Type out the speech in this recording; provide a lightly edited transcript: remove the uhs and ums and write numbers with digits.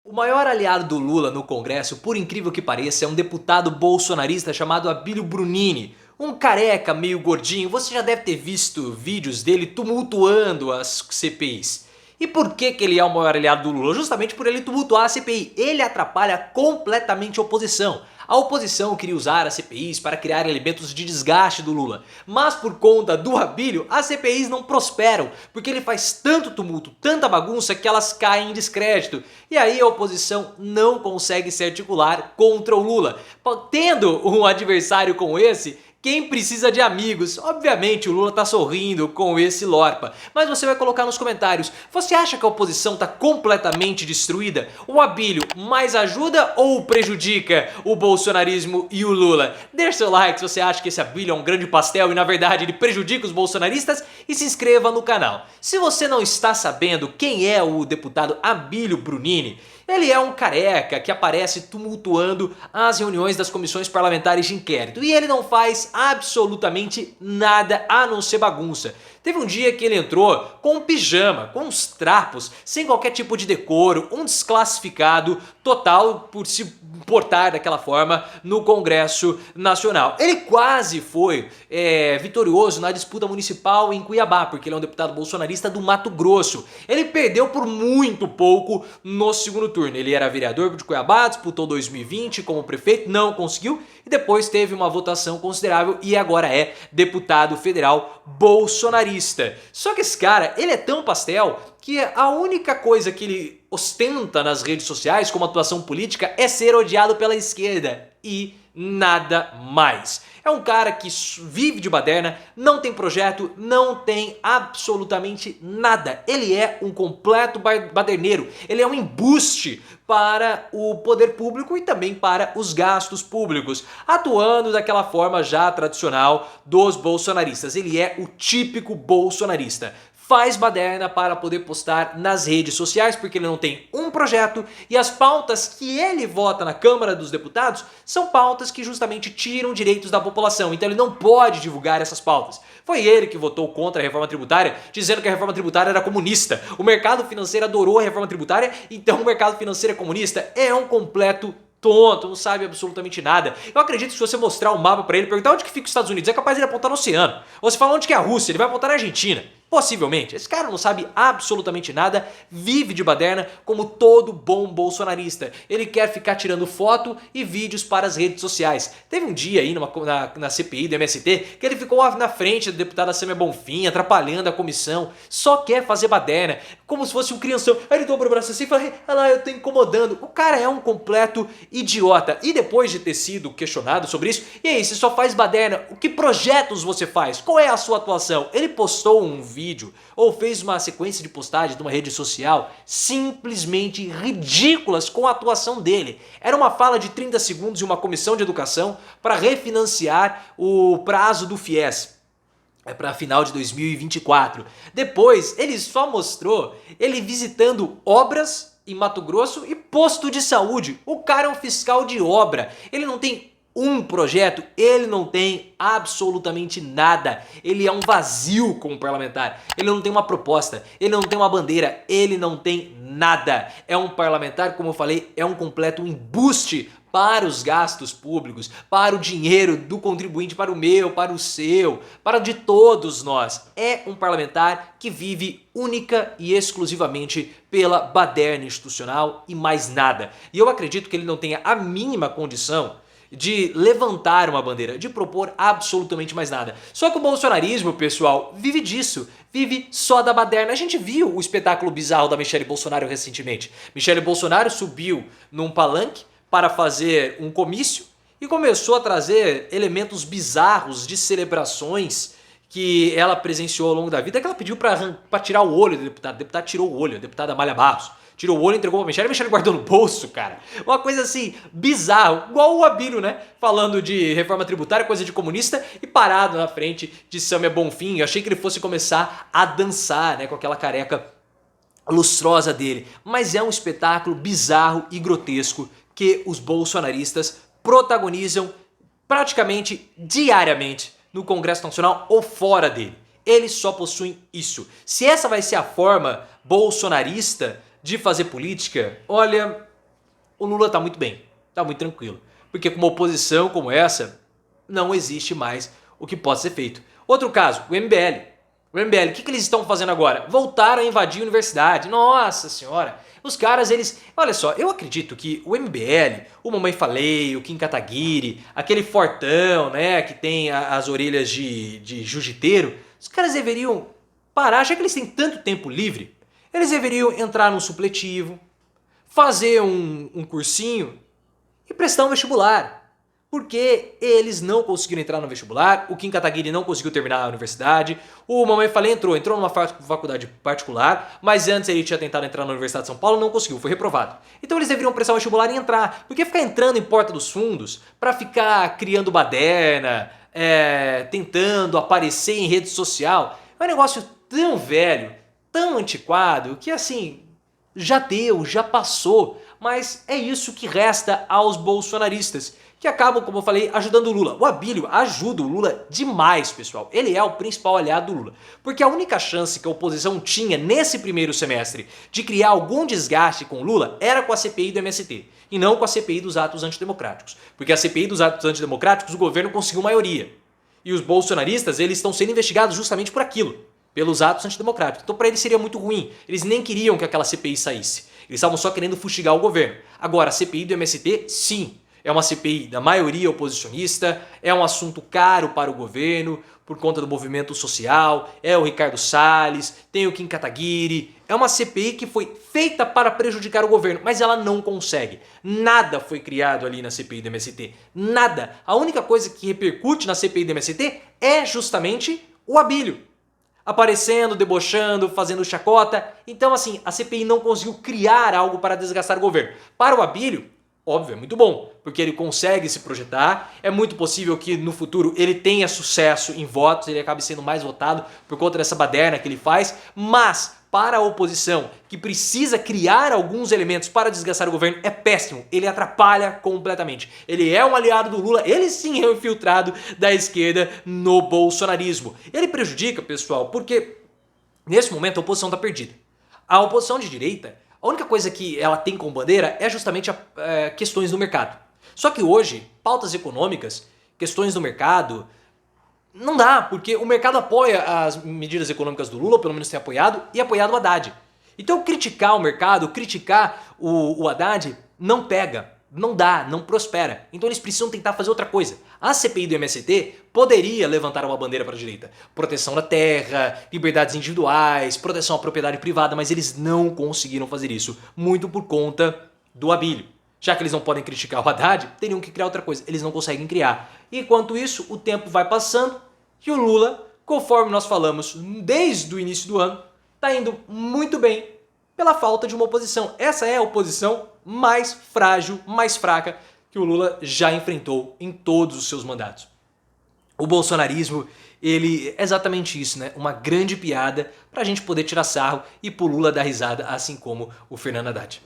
O maior aliado do Lula no Congresso, por incrível que pareça, é um deputado bolsonarista chamado Abílio Brunini. Um careca meio gordinho, você já deve ter visto vídeos dele tumultuando as CPIs. E por que ele é o maior aliado do Lula? Justamente por ele tumultuar a CPI. Ele atrapalha completamente a oposição. A oposição queria usar as CPIs para criar elementos de desgaste do Lula, mas por conta do Abílio, as CPIs não prosperam, porque ele faz tanto tumulto, tanta bagunça que elas caem em descrédito, e aí a oposição não consegue se articular contra o Lula. Tendo um adversário como esse, quem precisa de amigos? Obviamente o Lula tá sorrindo com esse lorpa, mas você vai colocar nos comentários, você acha que a oposição tá completamente destruída? O Abílio mais ajuda ou prejudica o bolsonarismo e o Lula? Deixe seu like se você acha que esse Abílio é um grande pastel e na verdade ele prejudica os bolsonaristas e se inscreva no canal. Se você não está sabendo quem é o deputado Abílio Brunini, ele é um careca que aparece tumultuando as reuniões das comissões parlamentares de inquérito e ele não faz absolutamente nada a não ser bagunça. Teve um dia que ele entrou com um pijama, com uns trapos, sem qualquer tipo de decoro, um desclassificado total por se portar daquela forma no Congresso Nacional. Ele quase foi vitorioso na disputa municipal em Cuiabá, porque ele é um deputado bolsonarista do Mato Grosso. Ele perdeu por muito pouco no segundo turno. Ele era vereador de Cuiabá, disputou 2020 como prefeito, não conseguiu e depois teve uma votação considerável e agora é deputado federal bolsonarista. Só que esse cara, ele é tão pastel que a única coisa que ele ostenta nas redes sociais como atuação política é ser odiado pela esquerda e nada mais. É um cara que vive de baderna, não tem projeto, não tem absolutamente nada. Ele é um completo baderneiro, ele é um embuste para o poder público e também para os gastos públicos, atuando daquela forma já tradicional dos bolsonaristas. Ele é o típico bolsonarista. Faz baderna para poder postar nas redes sociais porque ele não tem um projeto e as pautas que ele vota na Câmara dos Deputados são pautas que justamente tiram direitos da população, então ele não pode divulgar essas pautas. Foi ele que votou contra a reforma tributária, dizendo que a reforma tributária era comunista. O mercado financeiro adorou a reforma tributária, então o mercado financeiro é comunista. É um completo tonto, não sabe absolutamente nada. Eu acredito que se você mostrar um mapa pra ele, perguntar onde que fica os Estados Unidos, é capaz de ele apontar no oceano. Ou se falar onde que é a Rússia, ele vai apontar na Argentina. Possivelmente. Esse cara não sabe absolutamente nada, vive de baderna como todo bom bolsonarista. Ele quer ficar tirando foto e vídeos para as redes sociais. Teve um dia aí na CPI do MST que ele ficou na frente da deputada Sâmia Bonfim, atrapalhando a comissão. Só quer fazer baderna, como se fosse um crianção. Aí ele dobra o braço assim e fala, olha lá, eu tô incomodando. O cara é um completo idiota. E depois de ter sido questionado sobre isso, e aí, você só faz baderna, o que projetos você faz? Qual é a sua atuação? Ele postou um vídeo ou fez uma sequência de postagens de uma rede social simplesmente ridículas com a atuação dele. Era uma fala de 30 segundos de uma comissão de educação para refinanciar o prazo do FIES. É para final de 2024. Depois ele só mostrou ele visitando obras em Mato Grosso e posto de saúde. O cara é um fiscal de obra. Ele não tem um projeto, ele não tem absolutamente nada. Ele é um vazio como parlamentar. Ele não tem uma proposta, ele não tem uma bandeira, ele não tem nada. É um parlamentar, como eu falei, é um completo embuste para os gastos públicos, para o dinheiro do contribuinte, para o meu, para o seu, para o de todos nós. É um parlamentar que vive única e exclusivamente pela baderna institucional e mais nada. E eu acredito que ele não tenha a mínima condição de levantar uma bandeira, de propor absolutamente mais nada. Só que o bolsonarismo, pessoal, vive disso, vive só da baderna. A gente viu o espetáculo bizarro da Michelle Bolsonaro recentemente. Michelle Bolsonaro subiu num palanque para fazer um comício e começou a trazer elementos bizarros de celebrações que ela presenciou ao longo da vida, que ela pediu para tirar o olho do deputado. O deputado tirou o olho, a deputada Amália Barros. Tirou o olho, entregou pra Michelle, a Michelle guardou no bolso, cara. Uma coisa assim, bizarro. Igual o Abílio, né? Falando de reforma tributária, coisa de comunista, e parado na frente de Sâmia Bonfim. Eu achei que ele fosse começar a dançar, né? Com aquela careca lustrosa dele. Mas é um espetáculo bizarro e grotesco que os bolsonaristas protagonizam praticamente diariamente no Congresso Nacional ou fora dele. Eles só possuem isso. Se essa vai ser a forma bolsonarista de fazer política, olha, o Lula tá muito bem, tá muito tranquilo. Porque com uma oposição como essa, não existe mais o que possa ser feito. Outro caso, o MBL. O MBL, o que eles estão fazendo agora? Voltaram a invadir a universidade. Nossa senhora, os caras, eles... Olha só, eu acredito que o MBL, o Mamãe Falei, o Kim Kataguiri, aquele fortão, né, que tem as orelhas de jiu-jiteiro, os caras deveriam parar, já que eles têm tanto tempo livre, eles deveriam entrar num supletivo, fazer um cursinho e prestar um vestibular. Porque eles não conseguiram entrar no vestibular, o Kim Kataguiri não conseguiu terminar a universidade, o Mamãe Falei entrou numa faculdade particular, mas antes ele tinha tentado entrar na Universidade de São Paulo, não conseguiu, foi reprovado. Então eles deveriam prestar o vestibular e entrar, porque ficar entrando em porta dos fundos pra ficar criando baderna, tentando aparecer em rede social, é um negócio tão velho, tão antiquado, que assim, já deu, já passou, mas é isso que resta aos bolsonaristas, que acabam, como eu falei, ajudando o Lula. O Abílio ajuda o Lula demais, pessoal. Ele é o principal aliado do Lula. Porque a única chance que a oposição tinha nesse primeiro semestre de criar algum desgaste com o Lula era com a CPI do MST, e não com a CPI dos atos antidemocráticos. Porque a CPI dos atos antidemocráticos o governo conseguiu maioria. E os bolsonaristas, eles estão sendo investigados justamente por aquilo, pelos atos antidemocráticos. Então para eles seria muito ruim. Eles nem queriam que aquela CPI saísse. Eles estavam só querendo fustigar o governo. Agora, a CPI do MST, sim. É uma CPI da maioria oposicionista, é um assunto caro para o governo, por conta do movimento social, é o Ricardo Salles, tem o Kim Kataguiri. É uma CPI que foi feita para prejudicar o governo, mas ela não consegue. Nada foi criado ali na CPI do MST. Nada. A única coisa que repercute na CPI do MST é justamente o Abílio. Aparecendo, debochando, fazendo chacota. Então assim, a CPI não conseguiu criar algo para desgastar o governo. Para o Abílio, óbvio, é muito bom, porque ele consegue se projetar, é muito possível que no futuro ele tenha sucesso em votos, ele acabe sendo mais votado por conta dessa baderna que ele faz, mas para a oposição, que precisa criar alguns elementos para desgastar o governo, é péssimo, ele atrapalha completamente. Ele é um aliado do Lula, ele sim é um infiltrado da esquerda no bolsonarismo. Ele prejudica, pessoal, porque nesse momento a oposição está perdida. A oposição de direita, a única coisa que ela tem como bandeira é justamente questões do mercado. Só que hoje, pautas econômicas, questões do mercado, não dá, porque o mercado apoia as medidas econômicas do Lula, pelo menos tem apoiado, e apoiado o Haddad. Então criticar o mercado, criticar o Haddad, não pega, não dá, não prospera. Então eles precisam tentar fazer outra coisa. A CPI do MST poderia levantar uma bandeira para a direita. Proteção da terra, liberdades individuais, proteção à propriedade privada, mas eles não conseguiram fazer isso. Muito por conta do Abílio. Já que eles não podem criticar o Haddad, teriam que criar outra coisa. Eles não conseguem criar. E enquanto isso, o tempo vai passando e o Lula, conforme nós falamos desde o início do ano, está indo muito bem pela falta de uma oposição. Essa é a oposição mais frágil, mais fraca que o Lula já enfrentou em todos os seus mandatos. O bolsonarismo, ele é exatamente isso, né? Uma grande piada para a gente poder tirar sarro e pro Lula dar risada, assim como o Fernando Haddad.